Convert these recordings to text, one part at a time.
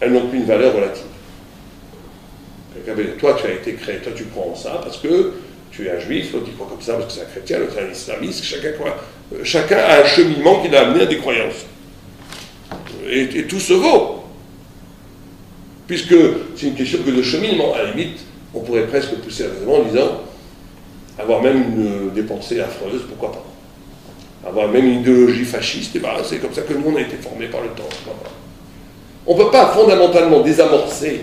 elles n'ont plus une valeur relative. Toi, tu as été créé, toi, tu crois en ça parce que tu es un juif, l'autre, il croit comme ça parce que c'est un chrétien, l'autre, c'est un islamiste, chacun a un cheminement qui l'a amené à des croyances. Et tout se vaut. Puisque c'est une question que de cheminement. À la limite, on pourrait presque pousser le raisonnement en disant avoir même des pensées affreuses, pourquoi pas. Avoir même une idéologie fasciste, et ben, c'est comme ça que le monde a été formé par le temps. On ne peut pas fondamentalement désamorcer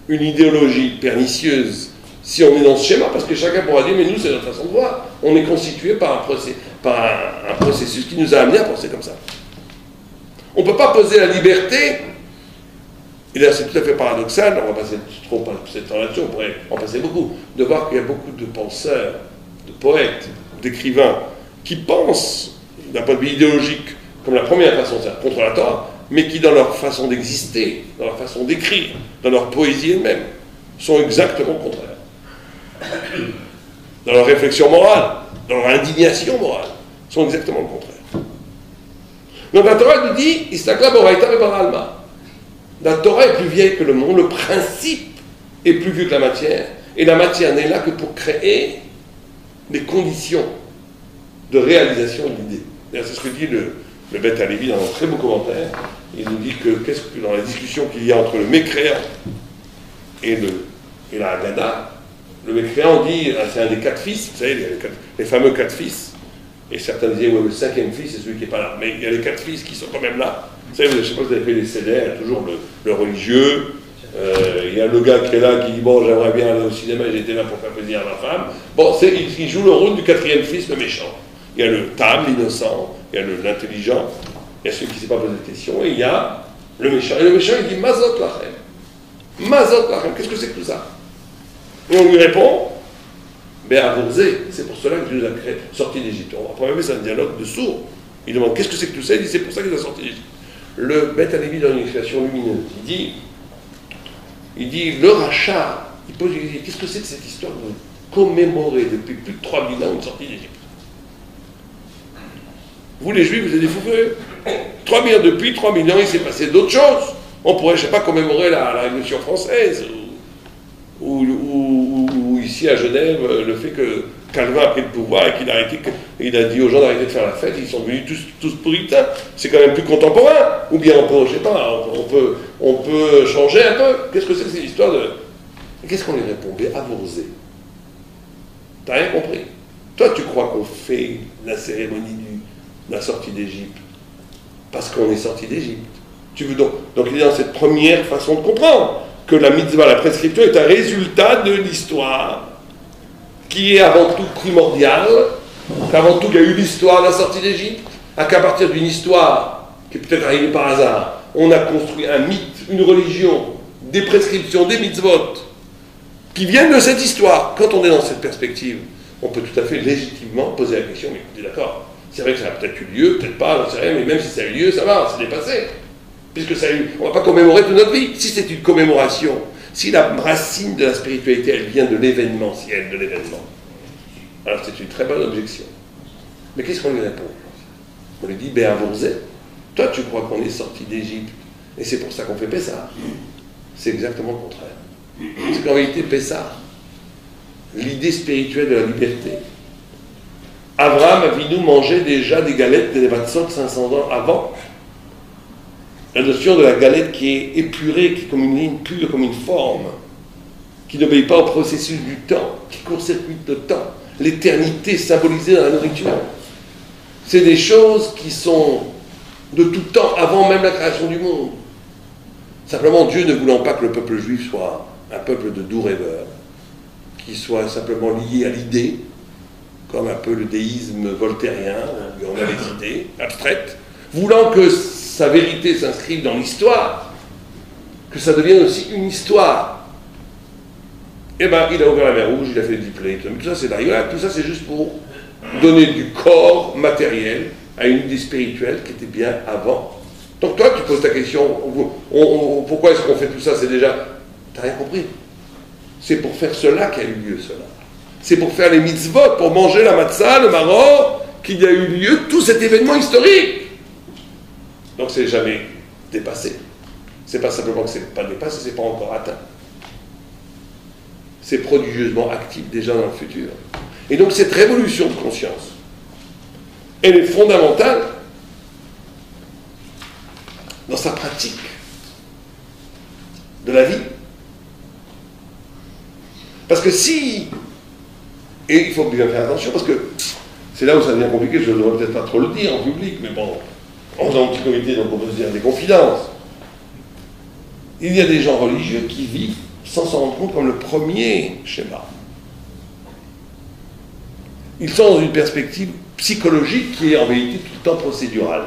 une idéologie pernicieuse si on est dans ce schéma, parce que chacun pourra dire, mais nous, c'est notre façon de voir. On est constitué par un processus qui nous a amené à penser comme ça. On ne peut pas poser la liberté, et là c'est tout à fait paradoxal, on va passer trop par cette relation, on pourrait en passer beaucoup, de voir qu'il y a beaucoup de penseurs, de poètes, d'écrivains, qui pensent, d'un point de vue idéologique, comme la première façon, c'est contre la Torah, mais qui, dans leur façon d'exister, dans leur façon d'écrire, dans leur poésie elle-même, sont exactement contraires. Dans leur réflexion morale, dans leur indignation morale, sont exactement le contraire. Donc la Torah nous dit, Istakla Boraita Rebara Alma. La Torah est plus vieille que le monde, le principe est plus vieux que la matière, et la matière n'est là que pour créer des conditions de réalisation de l'idée. C'est ce que dit le Beth Halevi dans un très beau commentaire. Il nous dit que dans la discussion qu'il y a entre le mécréant et la Haggadah, le mécréant dit, c'est un des 4 fils, vous savez, les fameux 4 fils, et certains disaient, ouais, le 5e fils, c'est celui qui n'est pas là, mais il y a les 4 fils qui sont quand même là. Vous savez, je ne sais pas si vous avez fait les CD, il y a toujours le religieux, il y a le gars qui est là, qui dit, bon, j'aimerais bien aller au cinéma, j'étais là pour faire plaisir à ma femme. Bon, il joue le rôle du 4e fils, le méchant. Il y a le Tam, l'innocent, il y a l'intelligent, il y a celui qui ne s'est pas posé de questions, et il y a le méchant. Et le méchant, il dit Mazot Lachem. Mazot Lachem, qu'est-ce que c'est que tout ça? Et on lui répond Béavouzé, c'est pour cela que Dieu nous a créé, sorti d'Égypte. On va même c'est un dialogue de sourds. Il demande qu'est-ce que c'est que tout ça? Il dit c'est pour ça qu'il nous a sorti d'Égypte. Le Beth Halevi donne une explication lumineuse. Il dit le rachat, il pose une question qu'est-ce que c'est que cette histoire de commémorer depuis plus de 3000 ans une sortie d'Égypte? Vous, les Juifs, vous êtes des fous furieux. Depuis 3000 ans, il s'est passé d'autres choses. On pourrait, je ne sais pas, commémorer la Révolution française, ou ici à Genève, le fait que Calvin a pris le pouvoir et qu'il a dit aux gens d'arrêter de faire la fête, ils sont devenus tous puritains. C'est quand même plus contemporain. Ou bien on peut, je ne sais pas, on peut changer un peu. Qu'est-ce que c'est que cette histoire de... Qu'est-ce qu'on lui répondait? Avourzé. T'as rien compris. Toi, tu crois qu'on fait la cérémonie de la sortie d'Égypte parce qu'on est sorti d'Égypte. Tu veux donc il est dans cette première façon de comprendre que la mitzvah, la prescription, est un résultat de l'histoire qui est avant tout primordiale, qu'avant tout il y a eu l'histoire de la sortie d'Égypte, à qu'à partir d'une histoire qui est peut-être arrivée par hasard, on a construit un mythe, une religion, des prescriptions, des mitzvot qui viennent de cette histoire. Quand on est dans cette perspective, on peut tout à fait légitimement poser la question, mais écoutez, d'accord, c'est vrai que ça a peut-être eu lieu, peut-être pas, j'en sais rien, mais même si ça a eu lieu, ça va, c'est dépassé. Puisque ça a eu, on ne va pas commémorer toute notre vie. Si c'est une commémoration, si la racine de la spiritualité, elle vient de l'événementiel, de l'événement, alors c'est une très bonne objection. Mais qu'est-ce qu'on lui répond? On lui dit, Béavouzé, toi tu crois qu'on est sorti d'Égypte, et c'est pour ça qu'on fait Pessah. C'est exactement le contraire. C'est qu'en réalité, Pessah, l'idée spirituelle de la liberté, Abraham Avinu mangeait déjà des galettes des Matzot 500 ans avant. La notion de la galette qui est épurée, qui est comme une ligne pure, comme une forme, qui n'obéit pas au processus du temps, qui court-circuite le temps, l'éternité symbolisée dans la nourriture. C'est des choses qui sont de tout temps, avant même la création du monde. Simplement, Dieu ne voulant pas que le peuple juif soit un peuple de doux rêveurs, qui soit simplement lié à l'idée, comme un peu le déisme voltairien, où on a les idées abstraites, voulant que sa vérité s'inscrive dans l'histoire, que ça devienne aussi une histoire. Eh bien, il a ouvert la mer Rouge, il a fait des diplômes, tout ça c'est derrière, tout ça c'est juste pour donner du corps matériel à une idée spirituelle qui était bien avant. Donc toi, tu poses ta question, pourquoi est-ce qu'on fait tout ça? C'est déjà... T'as rien compris. C'est pour faire cela qu'a eu lieu cela. C'est pour faire les mitzvot, pour manger la matzah, le maror, qu'il y a eu lieu tout cet événement historique. Donc c'est jamais dépassé. C'est pas simplement que c'est pas dépassé, c'est pas encore atteint. C'est prodigieusement actif déjà dans le futur. Et donc cette révolution de conscience, elle est fondamentale dans sa pratique de la vie. Parce que si, et il faut bien faire attention, parce que c'est là où ça devient compliqué, je ne devrais peut-être pas trop le dire en public, mais bon, on est en petit comité, donc on peut se dire des confidences. Il y a des gens religieux qui vivent sans s'en rendre compte comme le premier schéma. Ils sont dans une perspective psychologique qui est en vérité tout le temps procédurale.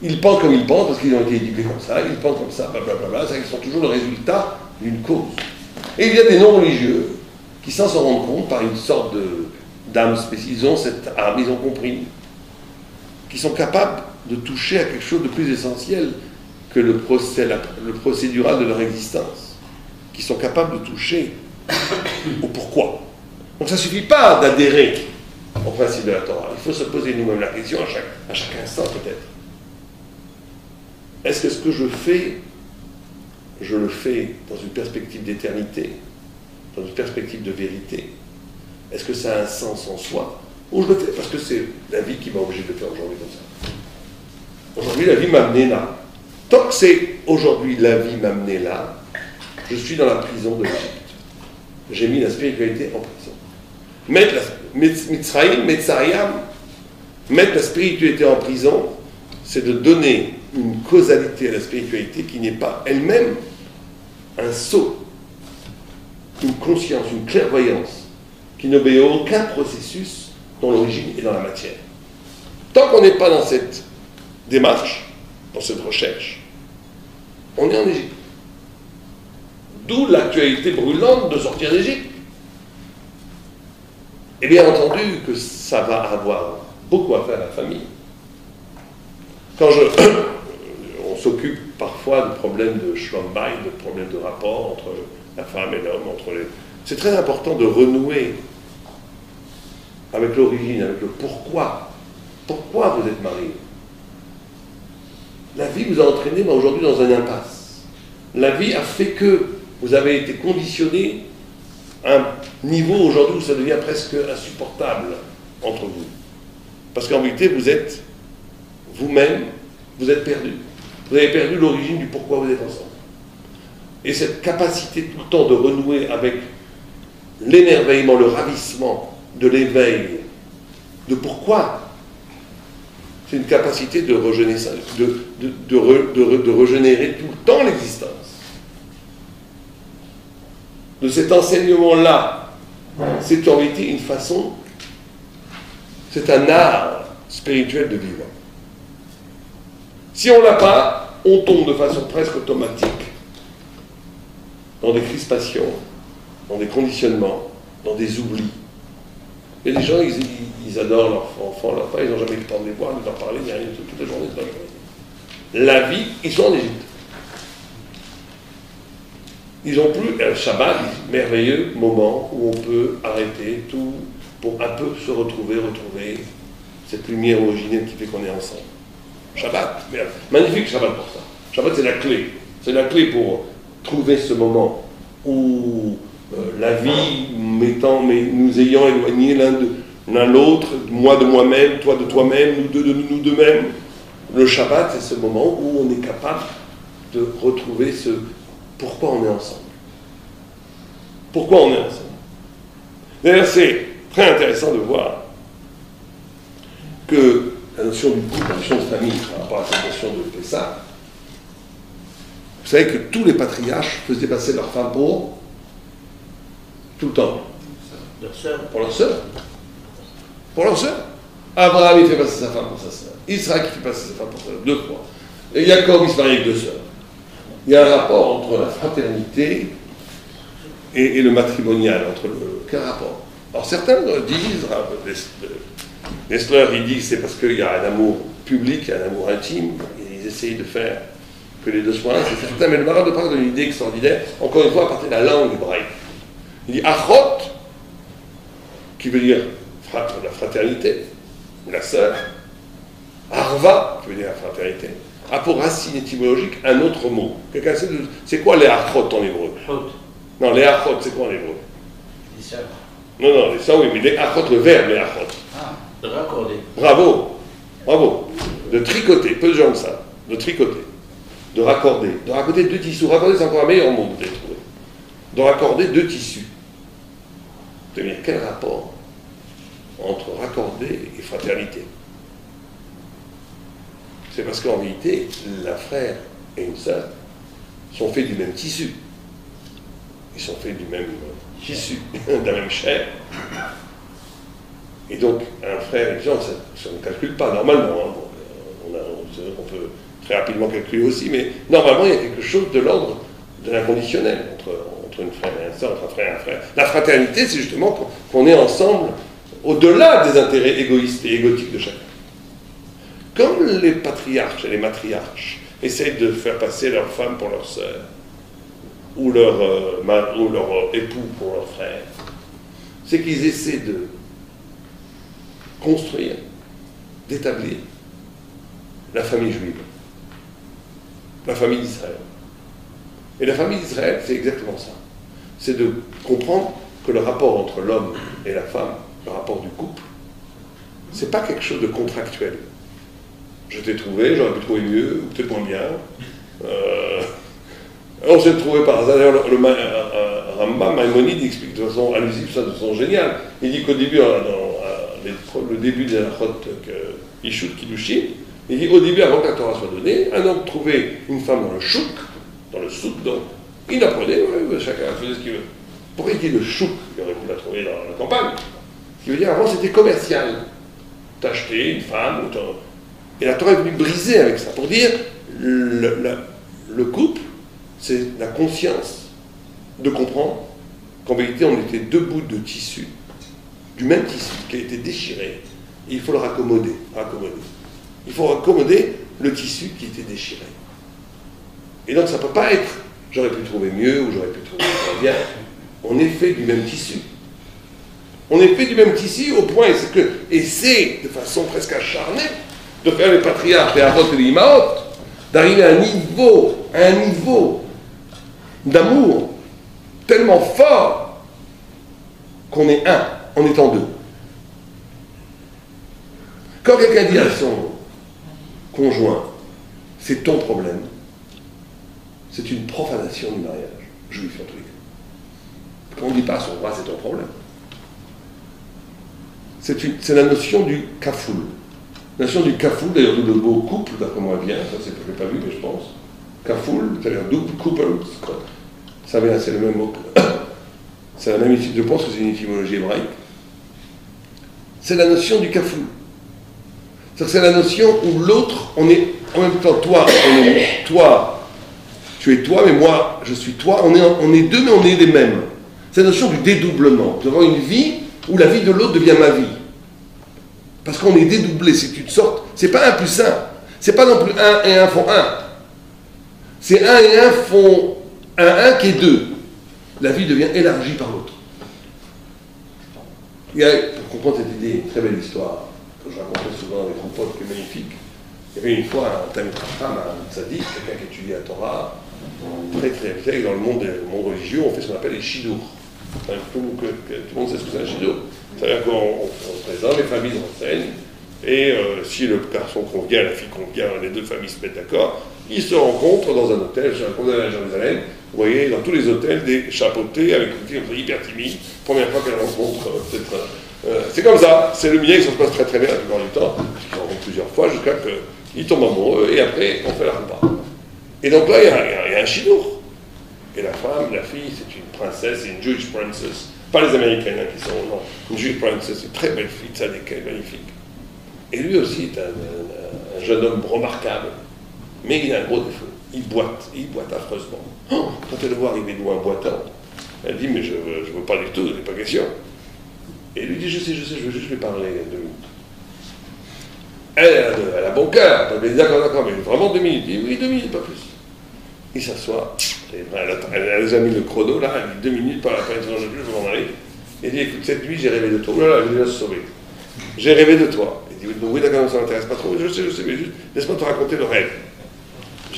Ils pensent comme ils pensent parce qu'ils ont été éduqués comme ça, ils pensent comme ça, blablabla, ils sont toujours le résultat d'une cause. Et il y a des non-religieux qui, sans s'en rendre compte, par une sorte d'âme spéciale, ils ont cette âme, ils ont compris, qui sont capables de toucher à quelque chose de plus essentiel que le procédural de leur existence, qui sont capables de toucher au pourquoi. Donc ça ne suffit pas d'adhérer au principe de la Torah. Il faut se poser nous-mêmes la question à chaque instant peut-être. Est-ce que ce que je fais, je le fais dans une perspective d'éternité, dans une perspective de vérité? Est-ce que ça a un sens en soi? Ou je le fais parce que c'est la vie qui m'a obligé de le faire aujourd'hui comme ça? Aujourd'hui, la vie m'a amené là. Tant que c'est aujourd'hui la vie m'a amené là, je suis dans la prison de l'Égypte. J'ai mis la spiritualité en prison. Mettre la spiritualité en prison, c'est de donner une causalité à la spiritualité qui n'est pas elle-même un sceau, une conscience, une clairvoyance, qui n'obéit à aucun processus dont l'origine est dans la matière. Tant qu'on n'est pas dans cette démarche, dans cette recherche, on est en Égypte. D'où l'actualité brûlante de sortir d'Égypte. Et bien entendu que ça va avoir beaucoup à faire à la famille. Quand on s'occupe parfois de problèmes de Shlom Bayit, de problèmes de rapport entre la femme et l'homme, c'est très important de renouer avec l'origine, avec le pourquoi. Pourquoi vous êtes mariés? La vie vous a entraîné aujourd'hui dans une impasse. La vie a fait que vous avez été conditionné à un niveau aujourd'hui où ça devient presque insupportable entre vous. Parce qu'en vérité, vous êtes vous-même, vous êtes perdu. Vous avez perdu l'origine du pourquoi vous êtes ensemble. Et cette capacité tout le temps de renouer avec l'émerveillement, le ravissement de l'éveil, de pourquoi, c'est une capacité de régénérer, de régénérer tout le temps l'existence. De cet enseignement-là, c'est en vérité une façon, c'est un art spirituel de vivre. Si on ne l'a pas, on tombe de façon presque automatique dans des crispations, dans des conditionnements, dans des oublis. Il y a des gens, ils adorent leurs enfants, leurs parents, ils n'ont jamais eu le temps de les voir, de leur parler, ni rien, toute la journée. La vie, ils sont en Égypte. Ils n'ont plus un Shabbat, merveilleux moment où on peut arrêter tout pour un peu se retrouver cette lumière originelle qui fait qu'on est ensemble. Shabbat, magnifique Shabbat pour ça. Shabbat, c'est la clé. C'est la clé pour trouver ce moment où la vie nous ayant éloignés l'un l'autre, moi de moi-même, toi de toi-même, nous deux de nous deux-mêmes. Le Shabbat, c'est ce moment où on est capable de retrouver ce pourquoi on est ensemble. Pourquoi on est ensemble. D'ailleurs, c'est très intéressant de voir que la notion du couple, la notion de famille, par rapport à cette notion de Pessah, vous savez que tous les patriarches faisaient passer leurs femmes pour tout le temps. Leur sœur. Pour leur sœur. Pour leur sœur. Abraham, il fait passer sa femme pour sa sœur. Israël, il fait passer sa femme pour sa sœur. 2 fois. Et Jacob, il se marie avec 2 sœurs. Il y a un rapport entre la fraternité et le matrimonial. Quel rapport? Alors certains disent, Nestler, il dit que c'est parce qu'il y a un amour public, un amour intime, et ils essayent de faire que les deux soient un, c'est certain, mais le Maharal de Prague donne une idée extraordinaire, encore une fois à partir de la langue hébraïque. Il dit Achot, qui veut dire la fraternité, la sœur, Arva, qui veut dire la fraternité, a pour racine étymologique un autre mot. Quelqu'un sait c'est quoi les achot en hébreu? Non, les achot, c'est quoi en hébreu? Les sœurs. Non, les sœurs, oui, mais les achot, le verbe, les achot. Ah, de raccorder. Bravo. De tricoter, peu de gens de ça. De tricoter. De raccorder. De raccorder deux tissus. Raccorder, c'est encore un meilleur mot que vous avez trouvé. De raccorder deux tissus. C'est-à-dire, quel rapport entre raccorder et fraternité? C'est parce qu'en réalité, la frère et une sœur sont faits du même tissu. Ils sont faits du même tissu, de la même chair. Et donc, un frère et une sœur, ça ne calcule pas normalement. Hein. On peut très rapidement calculer aussi, mais normalement, il y a quelque chose de l'ordre de l'inconditionnel entre une frère et une sœur, entre un frère et un frère. La fraternité, c'est justement qu'on est ensemble au-delà des intérêts égoïstes et égotiques de chacun. Comme les patriarches et les matriarches essayent de faire passer leurs femmes pour leurs sœurs, ou leur époux pour leurs frères, c'est qu'ils essaient de construire, d'établir la famille juive, la famille d'Israël. Et la famille d'Israël, c'est exactement ça. C'est de comprendre que le rapport entre l'homme et la femme, le rapport du couple, c'est pas quelque chose de contractuel. Je t'ai trouvé, j'aurais pu trouver mieux, ou peut-être moins bien. On s'est trouvé par hasard. D'ailleurs, Rambam, Maïmonide, explique de façon allusive ça de façon géniale. Il dit qu'au début, dans le début de la chot Ishut Kiddushin, il dit au début, avant que la Torah soit donnée, un homme trouvait une femme dans le chouk, donc, il la prenait, chacun faisait ce qu'il veut. Pourquoi il dit le chouk? Il aurait pu la trouver dans la campagne. Ce qui veut dire, avant, c'était commercial. T'achetais une femme, et la Torah est venue briser avec ça, pour dire, le couple, c'est la conscience de comprendre qu'en vérité, on était deux bouts de tissu, du même tissu, qui a été déchiré, et il faut le raccommoder. Il faut raccommoder le tissu qui était déchiré. Et donc, ça ne peut pas être « j'aurais pu trouver mieux » ou « j'aurais pu trouver moins bien ». On est fait du même tissu. On est fait du même tissu au point, et c'est de façon presque acharnée, de faire les patriarches, les avot et les imaot, d'arriver à un niveau d'amour tellement fort qu'on est un, en étant deux. Quand quelqu'un dit à son conjoint, c'est ton problème, c'est une profanation du mariage, juif en tous les cas. Quand on ne dit pas à son roi, c'est ton problème. C'est la notion du kafoul. La notion du kafoul, d'ailleurs, d'où le mot couple, d'après moi, vient, ça c'est, je ne l'ai pas vu, mais je pense. Kafoul, c'est-à-dire double, couple, ça vient, c'est le même mot. C'est la même, je pense que c'est une étymologie hébraïque. C'est la notion du kafoul. C'est la notion où l'autre, on est en même temps toi, tu es toi, mais moi, je suis toi, on est deux, mais on est les mêmes. C'est la notion du dédoublement. Nous avons une vie où la vie de l'autre devient ma vie. Parce qu'on est dédoublé, c'est une sorte, c'est pas 1 plus 1, c'est pas non plus 1 et 1 font 1. C'est 1 et 1 font un qui est 2. La vie devient élargie par l'autre. Il y a, pour comprendre cette idée, une très belle histoire, que je racontais souvent avec mon pote qui est magnifique. Il y avait une fois un Talmid Chacham, un tzaddik, quelqu'un qui étudie la Torah, très très dans le monde religieux, on fait ce qu'on appelle les shidur. Tout le monde sait ce que c'est un shidur. C'est-à-dire qu'on présente, les familles renseignent, et si le garçon convient, la fille convient, les deux familles se mettent d'accord, ils se rencontrent dans un hôtel, quand vous allez à Jérusalem, vous voyez dans tous les hôtels des chapeautés avec une fille hyper timide, première fois qu'elle rencontre, peut-être. C'est comme ça, c'est le mien, ça se passe très très bien la plupart du temps, ils se rencontrent plusieurs fois jusqu'à qu'ils tombent amoureux, et après on fait la repas. Et donc là, il y a un chidour. Et la femme, la fille, c'est une princesse, c'est une Jewish princess. Pas les Américaines qui sont, non. Une Jewish princess, une très belle fille, tzaddik, magnifique. Et lui aussi est un jeune homme remarquable. Mais il a un gros défaut. Il boite affreusement. Oh, quand elle le voit arriver loin boitant, elle dit, mais je veux pas du tout, il n'est pas question. Et il lui dit, je sais, je veux juste lui parler 2 minutes. Elle a bon cœur, elle dit, d'accord, mais vraiment 2 minutes. Il dit, oui, 2 minutes, pas plus. Il s'assoit, elle a déjà mis le chrono, là, elle dit 2 minutes, pas la peine, je vais m'en aller. Il dit, écoute, cette nuit, j'ai rêvé de toi. Oh là là, elle va se sauver. J'ai rêvé de toi. Il dit, oui, d'accord, ça ne m'intéresse pas trop. Je sais, mais juste, laisse-moi te raconter le rêve.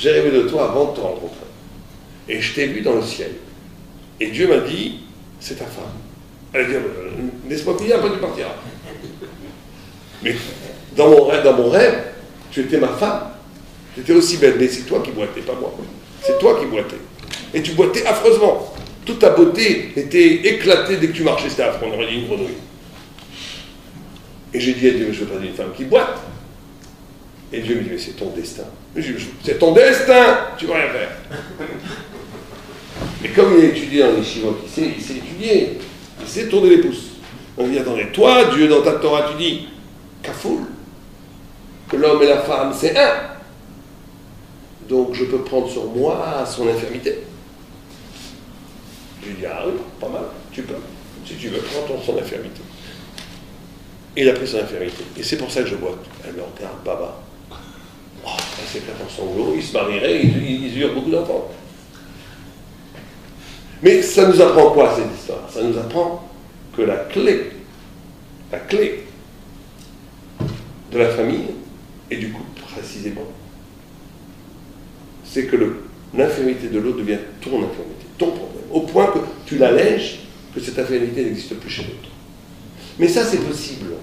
j'ai rêvé de toi avant de te rencontrer. Et je t'ai vu dans le ciel. Et Dieu m'a dit, c'est ta femme. Elle a dit, laisse-moi prier, après tu partiras. Mais dans mon rêve, tu étais ma femme. Tu étais aussi belle, mais c'est toi qui boitais, pas moi. C'est toi qui boitais. Et tu boitais affreusement. Toute ta beauté était éclatée dès que tu marchais, c'était affreux, on aurait dit une grenouille. Et j'ai dit à Dieu, je veux pas d'une femme qui boite. Et Dieu me dit, mais c'est ton destin. C'est ton destin, tu vas rien faire. Mais comme il a étudié dans les chivos, il sait étudier, il sait tourner les pouces. Donc il dit, attendez, toi, Dieu, dans ta Torah, tu dis, kafoul, que l'homme et la femme, c'est un. Donc je peux prendre sur moi son infirmité. Je lui dis, ah oui, pas mal, tu peux. Si tu veux, prends son infirmité. Et il a pris son infirmité. Et c'est pour ça que je boite. Elle me regarde, baba. Oh, c'est qu'à son sanglots, il se marierait, ils eurent beaucoup d'enfants. Mais ça nous apprend quoi, cette histoire? Ça nous apprend que la clé de la famille et du couple, précisément, c'est que l'infirmité de l'autre devient ton infirmité, ton problème, au point que tu l'allèges, que cette infirmité n'existe plus chez l'autre. Mais ça, c'est possible.